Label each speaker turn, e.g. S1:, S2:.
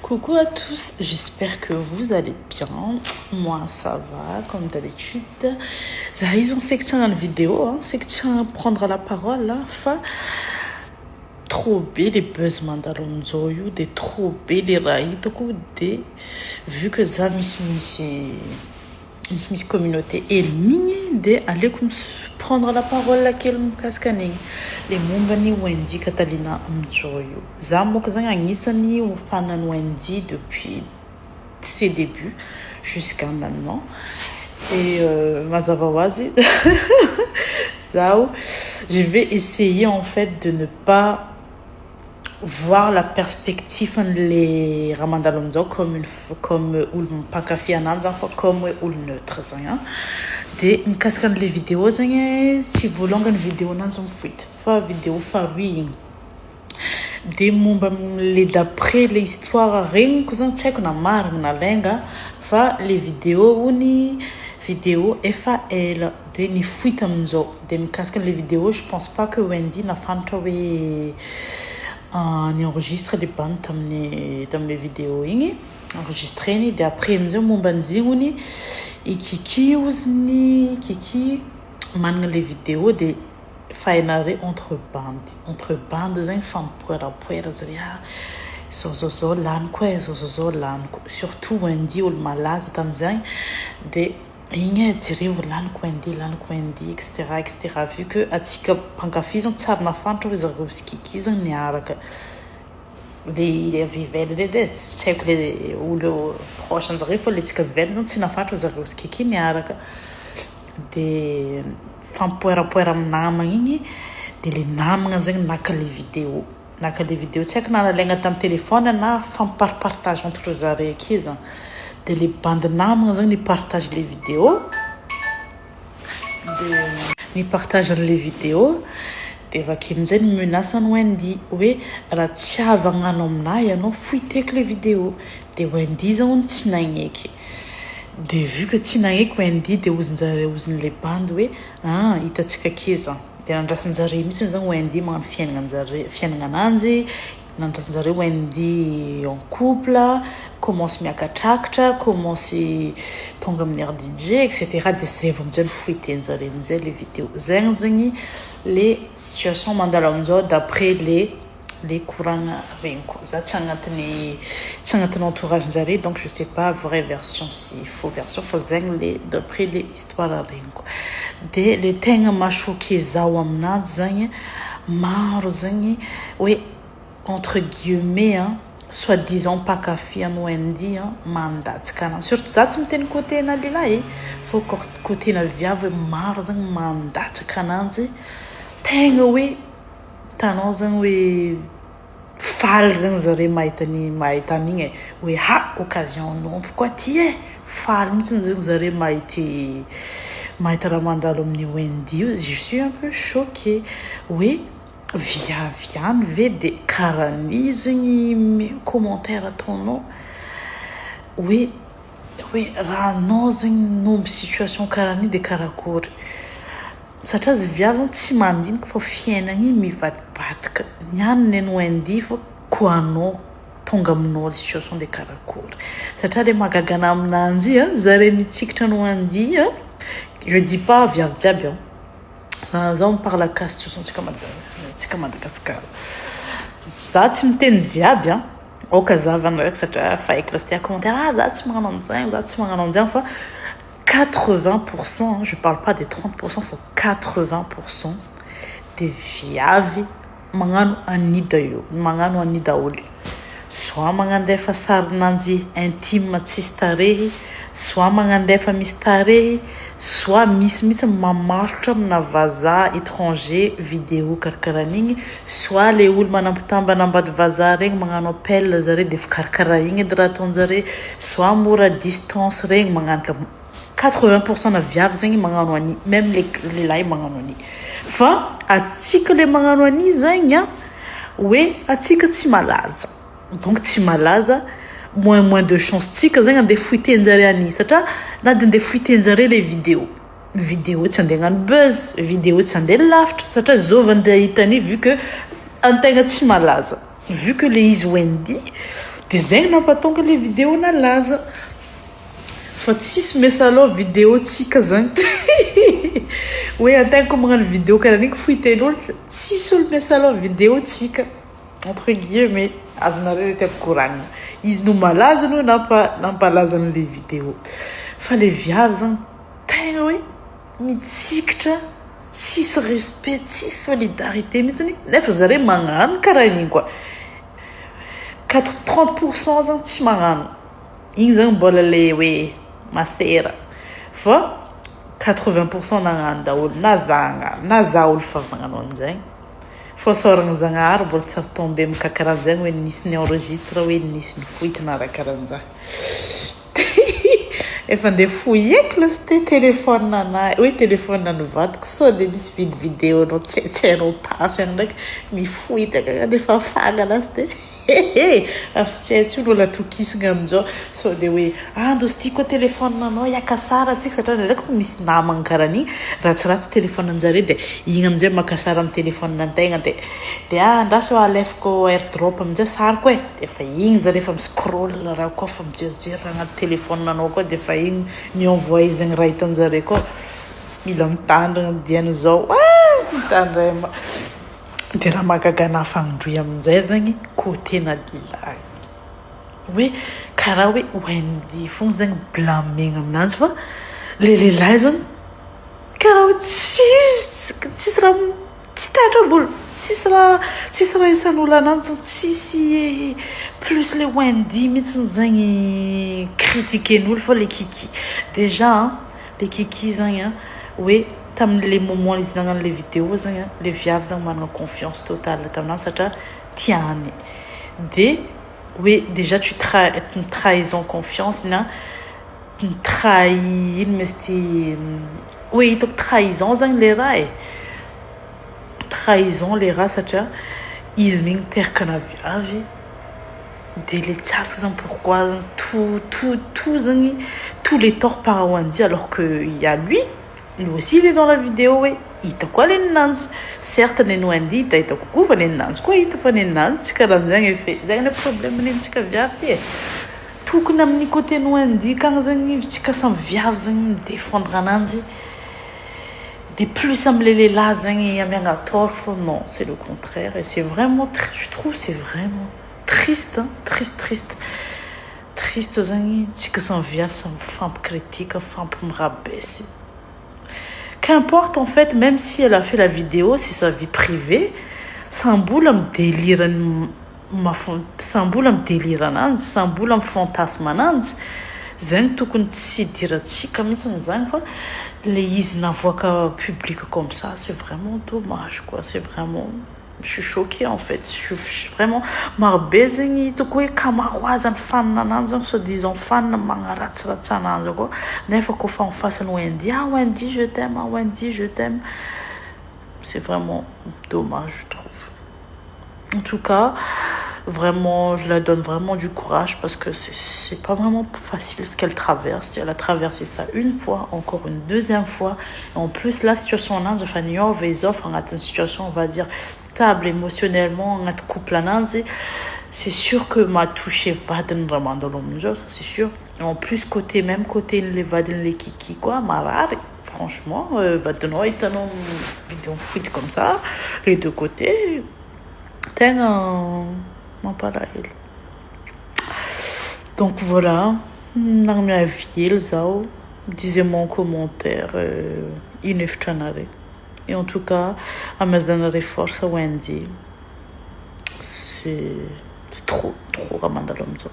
S1: Coucou à tous, j'espère que vous allez bien. Moi ça va comme d'habitude. Ils ont section dans la vidéo, section prendre la parole là. Trop belle les buzz mandalonzoyu, des trop belles les raïs, des vu que ça Miss communauté et de aller comme prendre la parole laquelle me cascaning les mumbani Wendy Catalina Mjoyo zamo kazanga anisani ufana Wendy depuis ses débuts jusqu'à maintenant et mazavawazi je vais essayer en fait de ne pas voir la perspective les ramandalonzo comme ou pas café comme ou neutre de une cascade les vidéos si vous voulez une vidéo dans son fuite fa vidéo fa oui de mon les d'après l'histoire rien que ça check na mar na lenga fa les vidéos uni vidéo FAL de ni fuite amzo de me cascade les vidéos je pense pas que Wendy n'a fantowe on enregistre les bandes dans les vidéos enregistré ni d'après mon bandi uni et kiki man les vidéos de fainare entre bandes enfants pour zaria so lan surtout Wendy ou le malaz tamzin de lan Wendy etc vu que atika pankafizon tsar na fanto zaruski kizan niaraka les vivelles de des check les ou le prochain zarif les tika vedno tsina fanto zaruski kiniaraka de fampoera namagni de les namagna zeng nakali vidéo check na lenga tam téléphone na partage entre zare kizan de les bandes namagna zeng ni partage les vidéos ni partage les vidéos de vakimzen menace Wendy oui la tiava ngano amina ianao fuite les vidéos de Wendy zao tsinagneky de vu que tsinagneky Wendy de uzin les bandes oui hitatsika kiza de nandrasanjare misy zan Wendy magnano fiainana ananjy nandrasanjare Wendy en couple commence miakatrakatra commence tonga amin'ny DJ etc de zay vao mijalo fuitenjare amizay les vidéos zegny les situations mandalo amizao d'après les courants renko za tsy agnatin'ny entourage njare donc je sais pas vraie version si faux version fa zegny les d'après les histoires renko de les tegna machoqué zao aminanjy zegny maro zegny oui entre guillemets soi-disant pas café Wendy mandatsika surtout za tsy miteny côté na lilahy faut côté na viavy maro zegny mandatsaka ananjy tegna hoe tanao zegny hoe faly zegny zare mahita an'igny hoe occasion nompo koa ty faly mihitsy zegny zare mahita raha mandalo amin'ny Wendy io je suis un peu choquée hoe viaviany ve de karani zegny commentaire ataonao hoe raha anao zegny nomby situation karani de karakory satria zy viavy zany tsy mandiniky fa fiainagny mivadibadika niany ny Wendy fa ko anao tonga aminao le situation de karakory satria le magagana aminanjy zare mitsikitra ny Wendy je dis pas viavy jiaby ça on parle la situation tsika Madagasikara za tsy miteny jiaby okazavana raiky satria faiko lastia commentaire za tsy magnano an'izay fa 80%, je parle pas des 30%, faut 80% des viavy magnano anida olo soit magnandefa sarinanjy intime tsisy tarehy soit magnandefa misy tarehy soit misy mamarotra amina vazaha étranger vidéo karakaran'igny soit le olo manampitambana ambady vazaha regny magnano appel zare de fikarakara igny edy raha ataonjare soit mora distance regny magnanika 80% na viavy zegny magnano ani même les lahy magnano ani fa atsika le magnano ani zegny hoe atsika tsy malaza donc tsy malaza moins de chance tsika zegny ande fuitenjare ani satria na de ande fuitenjare les vidéo tsy ande hagnano buzz vidéo tsy ande lavitra satria zao ande hitany vu que antegna tsy malaza vu que le izy Wendy dia zegny nampatonga le vidéo nalaza fa tsisy mesa aloha vidéo tsika zany hoe antegna koa magnano vidéo karaha niko fohiten'olo tsisy olo mesa aloha vidéo tsika entre guillemets azonareo rety ampikoragna izy no malaza no nampalaza an'le vidéo fa le viavy zany tegna hoe mitsikitra tsisy respect tsisy solidarité mihitsiny nefa zare magnano karaha igny koa 30% zany tsy magnano igny zany mbola le hoe masera fa 80% nagnano daholo na za olo fa magnano an'izay fa soragna zagnahary mbola tsy tombe amika karahan'izay hoe nisy ny enregistre hoe nisy ny foitina raha karahan'izay efa ndeha foy eky lasy téléphone anahy hoe téléphone anovadiko so dia misy vidéo anao tsetsainao tasy any ndraiky mifoitaka nefa faga lasy dia afitsetsy io no latokisina amin'izao so dia hoe ando sy tiako téléphone anao iaka sara atsika satria ndraiky misy namagna karaha an'igny ratsiratsy téléphone anjare dia igny amin'izay maka sara amin'ny téléphone antegna dia andraso alefako airdrop amin'izay sariko e dia efa igny zare efa miscroll raha koa fa mijerijery raha anaty téléphone anao koa dia efa igny mi-envoyer zegny raha hitanjare koa mila mitandrina dian'izao mitandra dia raha mahagagana fandroy amin'izay zany côté-na lilahy hoe karaha hoe Wendy fogna zany blamegna aminanjy fa le lehilahy zany karaha hoe tsisy raha tsy tandram-bolo tsisy raha isan'olo ananjy zany tsisy plus le Wendy mihitsiny zagny critiquen'olo fa le kiki déjà le kiki zany hoe tamin'le moment izy nagnano le vidéo zany le viavy zany manana confiance totale taminazy satria tiany dia hoe déjà tu trahison confiance na trahi ino mesty hoe hitako trahison zany le raha e trahison le raha satria izy migny teraka-na viavy dia le tsy azoko zany pourquoi tout zany tous les torts par Wendy alors que il y a lui aussi il est dans la vidéo hoe hita koa le ninanjy certes le Wendy hita kokoa fa le ninanjy koa hita fa le ninanjy tsy karahan'izagny efe zagny le problème nentsika viavy e tokony amin'ny côté Wendy kagny zagny tsika samy viavy zagny midéfendre ananjy des plus am'le lehilahy zagny amiagna tort fa non c'est le contraire et c'est vraiment je trouve c'est vraiment triste triste zagny tsika samy viavy samy fampicritique fampimirabaissy. Qu'importe en fait, même si elle a fait la vidéo, c'est sa vie privée, sambola midélire sambola midélire ananjy sambola mifantasme ananjy zagny tokony tsy idiratsika mihitsiny zagny fa le izy navoaka public comme ça c'est vraiment dommage quoi c'est vraiment je suis choquée en fait je suis vraiment marobe zegny hitako hoe kamaroazany fanina ananjy zany soi-disant fanina magnaratsiratsy ananjy koa nefa koa fa en face ny Wendy Wendy je t'aime Wendy je t'aime c'est vraiment dommage je trouve en tout cas vraiment je la donne vraiment du courage parce que c'est pas vraiment facile ce qu'elle traverse elle a traversé ça une fois encore une deuxième fois et en plus la situation ananjy efa niova izy offre agnatin'ny situation on va dire stable émotionnellement agnaty couple ananjy c'est sûr que m'a touché vadiny raha mandalo amin'izao ça c'est sûr et en plus côté le vadiny le kiki quoi marary franchement vadinao hitanao vidéo foot comme ça les deux côtés tegna mampalahelo donc voilà nagnomiavy zao disez-moi en commentaire inefitranare et en tout cas amazanare force Wendy c'est trop raha mandalo amin'izao